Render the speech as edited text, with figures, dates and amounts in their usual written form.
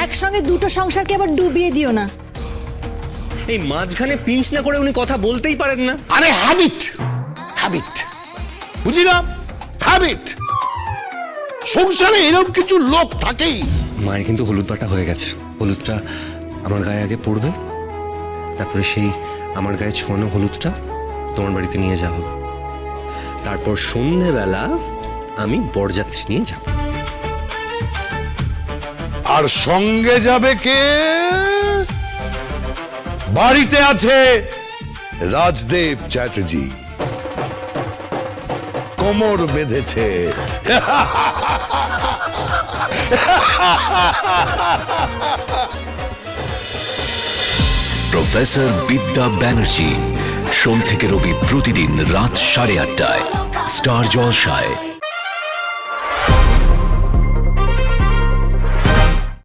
একসঙ্গে দুটো সংসারকে আবার ডুবিয়ে দিও না। এই মাঝখানে পিঞ্চ না করে উনি কথা বলতেই পারেন না। আরে হ্যাবিট, হ্যাবিট, বুঝলাম, হ্যাবিট। সংসারে এরকম কিছু লোক থাকেই। মায়ের কিন্তু হলুদ বাটা হয়ে গেছে। হলুদটা আমার গায়ে আগে পড়বে, তারপরে সেই আমার গায়ে ছোঁয়ানো হলুদটা তোমার বাড়িতে নিয়ে যাওয়া হবে। তারপর সন্ধেবেলা আমি বরযাত্রী নিয়ে যাব। আর সঙ্গে যাবে কে? বাড়িতে আছে রাজদেব চ্যাটার্জি, কোমর বেঁধেছে। প্রফেসর বিদ্যা ব্যানার্জি, সোম থেকে রবি প্রতিদিন রাত 8:30টায় স্টার জলসায়।